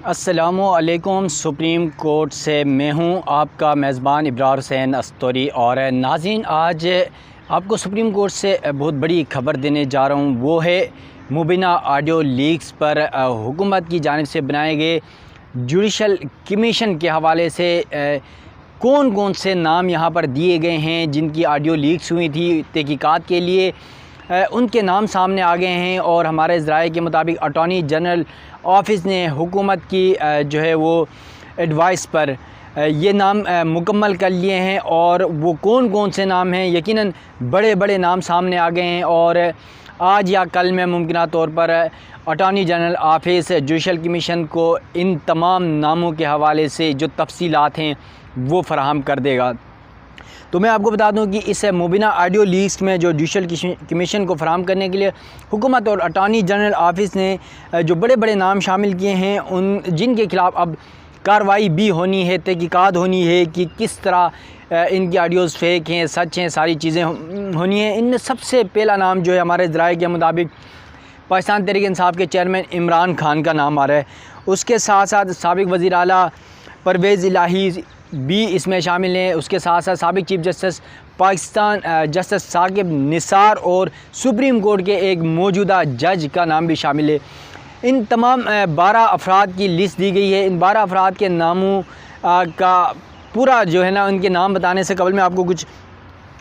अस्सलामुअलैकुम। Supreme court से मैं हूं आपका मेज़बान इब्रार हुसैन अस्तोरी। और नाज़रीन, आज आपको सुप्रीम कोर्ट से बहुत बड़ी खबर देने जा रहा हूं। वो है मुबीना ऑडियो लीक्स पर हुकूमत की जानिब से बनाए गए जुडिशल कमीशन के हवाले से कौन कौन से नाम यहां पर दिए गए हैं जिनकी ऑडियो लीक्स हुई थी तहकीकात के लिए, उनके नाम सामने आ गए हैं। और हमारे ज़राए के मुताबिक अटॉर्नी जनरल ऑफिस ने हुकूमत की जो है वो एडवाइस पर ये नाम मुकम्मल कर लिए हैं। और वो कौन कौन से नाम हैं, यकीनन बड़े बड़े नाम सामने आ गए हैं। और आज या कल में मुमकिन तौर पर attorney general office judicial commission को इन तमाम नामों के हवाले से जो तफसीलात हैं वो फ़राहम कर देगा। तो मैं आपको बता दूं कि इस मुबीना ऑडियो लीक्स में जो जुडिशल कमीशन को फराहम करने के लिए हुकूमत और अटॉर्नी जनरल ऑफिस ने जो बड़े बड़े नाम शामिल किए हैं, उन जिनके ख़िलाफ़ अब कार्रवाई भी होनी है, तहकीकात होनी है कि किस तरह इनकी ऑडियोज़ फेक हैं, सच हैं, सारी चीज़ें होनी हैं। इनमें सबसे पहला नाम जो है हमारे ज़राए के मुताबिक पाकिस्तान तहरीक इंसाफ के चेयरमैन इमरान खान का नाम आ रहा है। उसके साथ साथ साबिक़ वज़ीर आला परवेज़ इलाही भी इसमें शामिल हैं। उसके साथ साथ साबिक़ chief justice Pakistan justice Saqib Nisar और सुप्रीम कोर्ट के एक मौजूदा जज का नाम भी शामिल है। इन तमाम 12 अफराद की लिस्ट दी गई है। इन 12 अफराद के नामों का पूरा जो है ना, उनके नाम बताने से कबल मैं आपको कुछ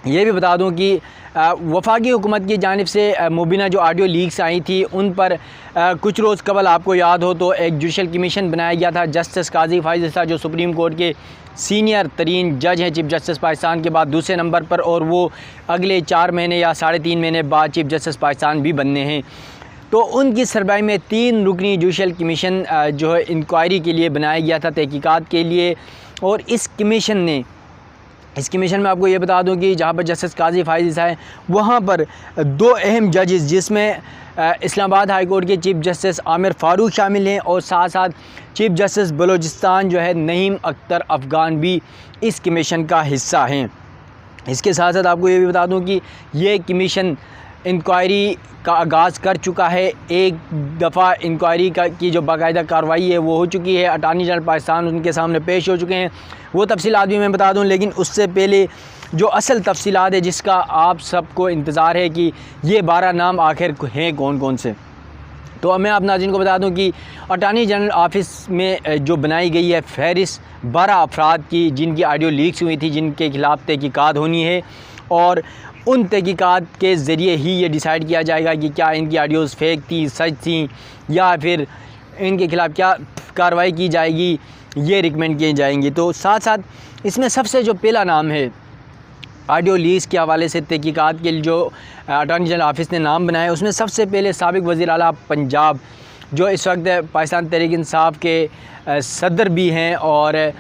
ये भी बता दूं कि वफाकी हुकूमत की जानिब से मुबीना जो ऑडियो लीक्स आई थी उन पर कुछ रोज़ कबल आपको याद हो तो एक जुडिशल कमीशन बनाया गया था। जस्टिस काजी फाइज़ ईसा जो सुप्रीम कोर्ट के सीनियर तरीन जज हैं, चीफ़ जस्टिस पाकिस्तान के बाद दूसरे नंबर पर, और वो अगले 4 महीने या 3.5 महीने बाद चीफ़ जस्टिस पाकिस्तान भी बनने हैं। तो उनकी सरबराही में 3 रुकनी जुडिशल कमीशन जो है इंक्वायरी के लिए बनाया गया था, तहकीकात के लिए। और इस कमीशन में आपको ये बता दूं कि जहाँ पर जस्टिस काजी फाइज़ ईसा है वहाँ पर 2 अहम जजेस, जिसमें इस्लामाबाद हाई कोर्ट के चीफ़ जस्टिस आमिर फ़ारूक शामिल हैं, और साथ साथ चीफ़ जस्टिस बलोचिस्तान जो है नईम अख्तर अफ़गान भी इस कमीशन का हिस्सा हैं। इसके साथ साथ आपको ये भी बता दूं कि ये कमीशन इंक्वायरी का आगाज़ कर चुका है। एक दफ़ा इंक्वायरी की जो बाकायदा कार्रवाई है वो हो चुकी है। अटॉर्नी जनरल पाकिस्तान उनके सामने पेश हो चुके हैं। वो तफसीलात भी मैं बता दूं, लेकिन उससे पहले जो असल तफसीलात है जिसका आप सबको इंतज़ार है कि ये 12 नाम आखिर हैं कौन कौन से। तो मैं आप नाज़रीन को बता दूं कि अटॉर्नी जनरल ऑफिस में जो बनाई गई है फहरिस्त 12 अफराद की जिनकी ऑडियो लीक्स हुई थी, जिनके ख़िलाफ़ तहकीकात होनी है। और उन तहकीकात के ज़रिए ही ये डिसाइड किया जाएगा कि क्या इनकी ऑडियोज़ फेक थी, सच थी, या फिर इनके ख़िलाफ़ क्या कार्रवाई की जाएगी, ये रिकमेंड किए जाएंगी। तो साथ साथ इसमें सबसे जो पहला नाम है ऑडियो लीक्स के हवाले से तहकीकात के लिए जो अटॉर्नी जनरल ऑफिस ने नाम बनाया, उसमें सबसे पहले साबिक़ वज़ीर आला पंजाब जो इस वक्त पाकिस्तान तहरीक इंसाफ के सदर भी हैं, और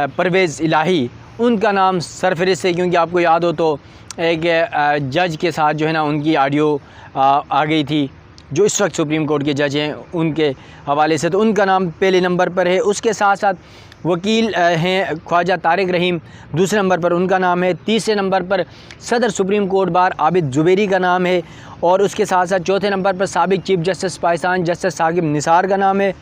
परवेज़ इलाही, उनका नाम सरफहरिस्त है। क्योंकि आपको याद हो तो एक जज के साथ जो है ना उनकी ऑडियो आ गई थी जो इस वक्त सुप्रीम कोर्ट के जज हैं, उनके हवाले से, तो उनका नाम पहले नंबर पर है। उसके साथ साथ वकील हैं ख्वाजा तारिक रहीम, दूसरे नंबर पर उनका नाम है। तीसरे नंबर पर सदर supreme court bar Abid Zubairi का नाम है। और उसके साथ साथ चौथे नंबर पर साबिक़ chief justice Pakistan justice Saqib Nisar का नाम है।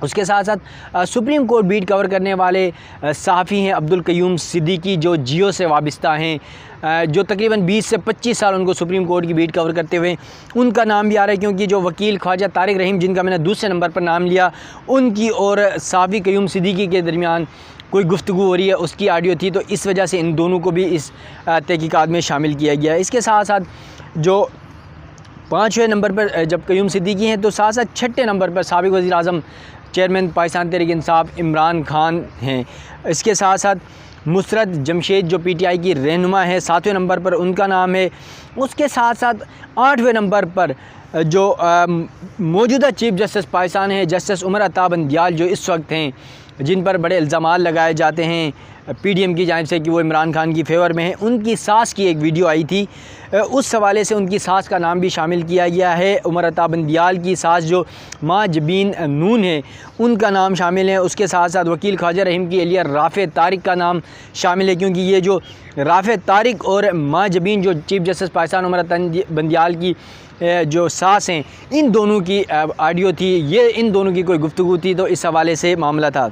उसके साथ साथ सुप्रीम कोर्ट बीट कवर करने वाले सहाफ़ी हैं अब्दुल क़य्यूम सिद्दीकी जो जियो से वाबस्ता हैं, जो तकरीबन 20 से 25 साल उनको सुप्रीम कोर्ट की बीट कवर करते हुए, उनका नाम भी आ रहा है। क्योंकि जो वकील ख्वाजा तारिक रहीम जिनका मैंने दूसरे नंबर पर नाम लिया, उनकी और सहाफ़ी क़य्यूम सिद्दीकी के दरमियान कोई गुफ्तगू हो रही है, उसकी ऑडियो थी, तो इस वजह से इन दोनों को भी इस तहकीकात में शामिल किया गया है। इसके साथ साथ जो 5वें नंबर पर जब क़य्यूम सिद्दीकी हैं, तो साथ साथ 6ठे नंबर पर साबिक़ वज़ीर आज़म चेयरमैन पाकिस्तान तहरीक इंसाफ इमरान खान हैं। इसके साथ साथ मुसरत जमशेद जो PTI की रहनुमा है, 7वें नंबर पर उनका नाम है। उसके साथ साथ 8वें नंबर पर जो मौजूदा चीफ़ जस्टिस पाकिस्तान है जस्टिस उमर अता बंदियाल जो इस वक्त हैं, जिन पर बड़े इल्ज़ामात लगाए जाते हैं PDM की जानिब से कि वो इमरान खान की फेवर में है, उनकी सास की एक वीडियो आई थी, उस हवाले से उनकी सास का नाम भी शामिल किया गया है। उमर अता बंदियाल की सास जो माँ जबीन नून है, उनका नाम शामिल है। उसके साथ साथ वकील ख्वाजा रहीम की एलिया राफ़े तारिक का नाम शामिल है। क्योंकि ये जो राफ़े तारिक और माँ जबीन जो चीफ़ जस्टिस पाकिस्तान उमर अता बंदियाल की जो सास हैं इन दोनों की ऑडियो थी, ये इन दोनों की कोई गुफ्तगू थी, तो इस हवाले से मामला था।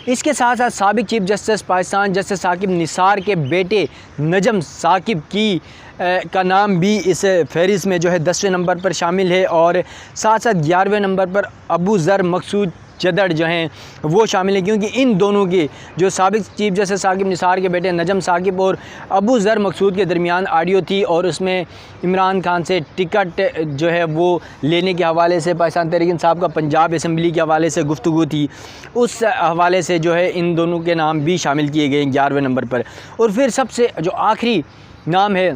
इसके साथ साथ साबिक chief justice Pakistan justice Saqib Nisar के बेटे नजम साकिब की का नाम भी इस फहरिस्त में जो है 10वें नंबर पर शामिल है, और साथ साथ 11वें नंबर पर अबू ज़र मकसूद चदड़ जो हैं वो शामिल हैं, क्योंकि इन दोनों की जो साबिक चीफ जस्टिस साकिब निसार के बेटे नजम साकिब और अबू ज़र मकसूद के दरमियान ऑडियो थी, और उसमें इमरान खान से टिकट जो है वो लेने के हवाले से पाकिस्तान तहरीक इंसाफ का पंजाब असम्बली के हवाले से गुफ्तगू थी। उस हवाले से जो है इन दोनों के नाम भी शामिल किए गए 11वें नंबर पर। और फिर सबसे जो आखिरी नाम है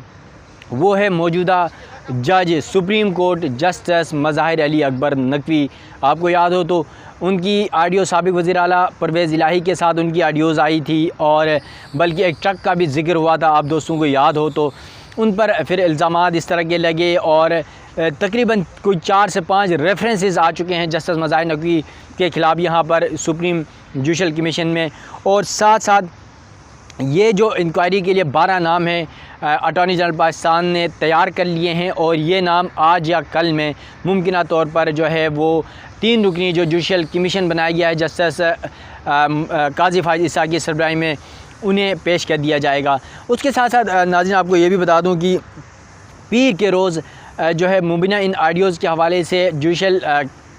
वो है मौजूदा जज supreme court justice Mazahir Ali Akbar Naqvi. आपको याद हो तो उनकी ऑडियो साबिक वज़ीर आला परवेज़ इलाही के साथ उनकी ऑडियोज़ आई थी, और बल्कि एक ट्रक का भी जिक्र हुआ था, आप दोस्तों को याद हो तो। उन पर फिर इल्ज़ामात इस तरह के लगे, और तकरीबन कोई 4 से 5 रेफरेंसेस आ चुके हैं जस्टिस मज़ाहिर नकवी के ख़िलाफ़ यहाँ पर सुप्रीम जुडिशल कमीशन में। और साथ साथ ये जो इंक्वायरी के लिए 12 नाम हैं अटॉर्नी जनरल पाकिस्तान ने तैयार कर लिए हैं, और ये नाम आज या कल में मुमकिन तौर पर जो है वो 3 रुकनी जो जुडिशल कमीशन बनाया गया है जस्टिस काजी फाइज ईसा की सरबराही में, उन्हें पेश कर दिया जाएगा। उसके साथ साथ नाज़रीन आपको ये भी बता दूं कि पीर के रोज़ जो है मुबीना इन ऑडियोज़ के हवाले से जुडिशल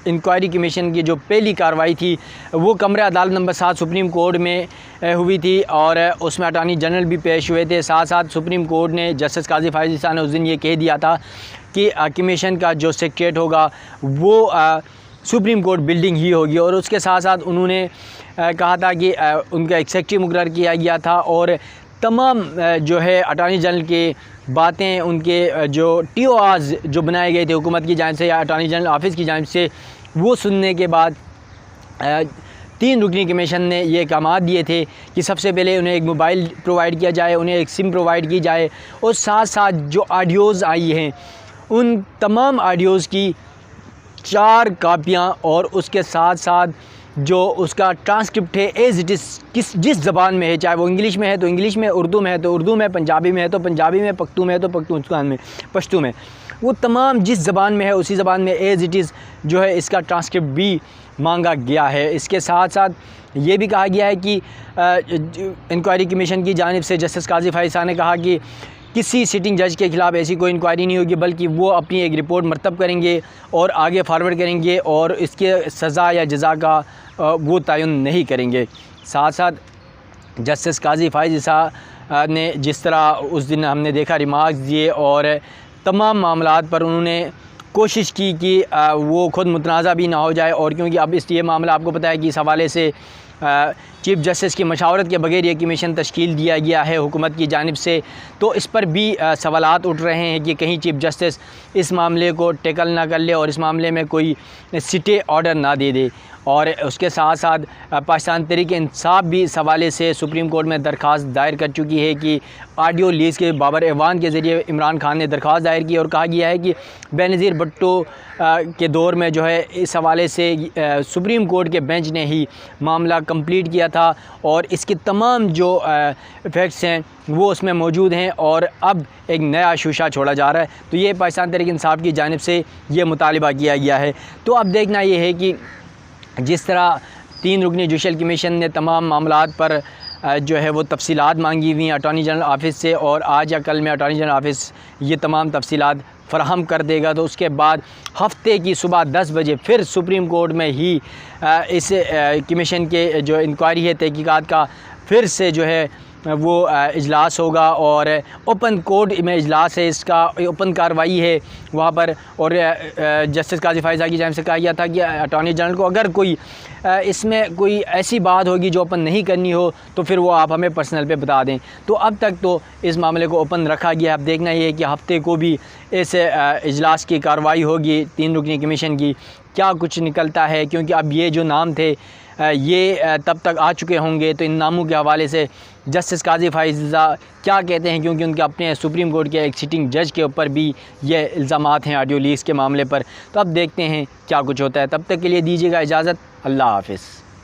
इंक्वायरी कमीशन की जो पहली कार्रवाई थी वो कमरा अदालत नंबर 7 सुप्रीम कोर्ट में हुई थी, और उसमें अटॉर्नी जनरल भी पेश हुए थे। साथ साथ सुप्रीम कोर्ट ने जस्टिस काजी फाइज ईसा ने उस दिन ये कह दिया था कि कमीशन का जो सेक्रेटरीट होगा वो सुप्रीम कोर्ट बिल्डिंग ही होगी, और उसके साथ साथ उन्होंने कहा था कि उनका एक सेक्रेटरी मुकर्रर किया गया था, और तमाम जो है अटॉर्नी जनरल की बातें, उनके जो TORs जो बनाए गए थे हुकूमत की जानिब से या अटॉर्नी जनरल ऑफिस की जानिब से, वो सुनने के बाद 3 रुकनी कमीशन ने ये अहकाम दिए थे कि सबसे पहले उन्हें एक मोबाइल प्रोवाइड किया जाए, उन्हें एक सिम प्रोवाइड की जाए, और साथ साथ जो ऑडियोज़ आई हैं उन तमाम ऑडियोज़ की 4 कापियाँ, और उसके साथ साथ जो उसका ट्रांसक्रिप्ट है एज़ इट इज़ जिस ज़बान में है, चाहे वो इंग्लिश में है तो इंग्लिश में, उर्दू में है तो उर्दू में, पंजाबी में है तो पंजाबी में, पख्तू में है तो पश्तू में, वो तमाम जिस ज़बान में है उसी ज़बान में एज़ इट इज़ जो है इसका ट्रांसक्रिप्ट भी मांगा गया है। इसके साथ साथ ये भी कहा गया है कि इंक्वायरी कमीशन की जानिब से जस्टिस काजी फाइज ने कहा कि किसी सिटिंग जज के ख़िलाफ़ ऐसी कोई इंक्वायरी नहीं होगी, बल्कि वो अपनी एक रिपोर्ट मरतब करेंगे और आगे फारवर्ड करेंगे, और इसके सज़ा या जज़ा का वो तयन नहीं करेंगे। साथ साथ जस्टिस काजी फाइज ईसा ने जिस तरह उस दिन हमने देखा रिमार्क्स दिए, और तमाम मामलात पर उन्होंने कोशिश की कि वो ख़ुद मुतनाज़ा भी ना हो जाए, और क्योंकि अब ये मामला आपको पता है कि इस हवाले से चीफ़ जस्टिस की मशावरत के बगैर ये कमीशन तश्कील दिया गया है हुकूमत की जानिब से, तो इस पर भी सवालात उठ रहे हैं कि कहीं चीफ़ जस्टिस इस मामले को टेकल ना कर ले और इस मामले में कोई सिटे ऑर्डर ना दे दे। और उसके साथ साथ पाकिस्तान तहरीक इंसाफ भी इस हवाले से सुप्रीम कोर्ट में दरख्वास्त दायर कर चुकी है कि ऑडियो लीज़ के बाबर एवान के ज़रिए इमरान खान ने दरख्वास्त दायर की, और कहा गया है कि बेनज़ीर भुट्टो के दौर में जो है इस हवाले से सुप्रीम कोर्ट के बेंच ने ही मामला कंप्लीट किया था, और इसके तमाम जो फैक्ट्स हैं वो उसमें मौजूद हैं, और अब एक नया शूशा छोड़ा जा रहा है। तो ये पाकिस्तान तहरीक इंसाफ की जानिब से ये मुतालिबा किया गया है। तो अब देखना ये है कि जिस तरह 3 रुकनी जुडिशल कमीशन ने तमाम मामलात पर जो है वो तफसीलात मांगी हुई हैं अटॉर्नी जनरल ऑफिस से, और आज या कल में अटॉर्नी जनरल ऑफिस ये तमाम तफसीलात फ़राहम कर देगा, तो उसके बाद हफ्ते की सुबह 10 बजे फिर सुप्रीम कोर्ट में ही इस कमीशन के जो इंक्वायरी है तहकीकात का फिर से जो है वो इजलास होगा, और ओपन कोर्ट में इजलास है, इसका ओपन कार्रवाई है वहाँ पर। और जस्टिस काजी फाइज़ की जानिब से कहा गया था कि अटॉर्नी जनरल को अगर कोई इसमें कोई ऐसी बात होगी जो ओपन नहीं करनी हो तो फिर वो आप हमें पर्सनल पे बता दें। तो अब तक तो इस मामले को ओपन रखा गया। अब देखना ये है कि हफ्ते को भी इस इजलास की कार्रवाई होगी 3 रुकनी कमीशन की, क्या कुछ निकलता है, क्योंकि अब ये जो नाम थे ये तब तक आ चुके होंगे, तो इन नामों के हवाले से जस्टिस काजी फाइज़ क्या कहते हैं, क्योंकि उनके अपने सुप्रीम कोर्ट के एक सिटिंग जज के ऊपर भी ये इल्ज़ामात हैं ऑडियो लीक्स के मामले पर। तो अब देखते हैं क्या कुछ होता है। तब तक के लिए दीजिएगा इजाज़त। अल्लाह हाफ़िज़।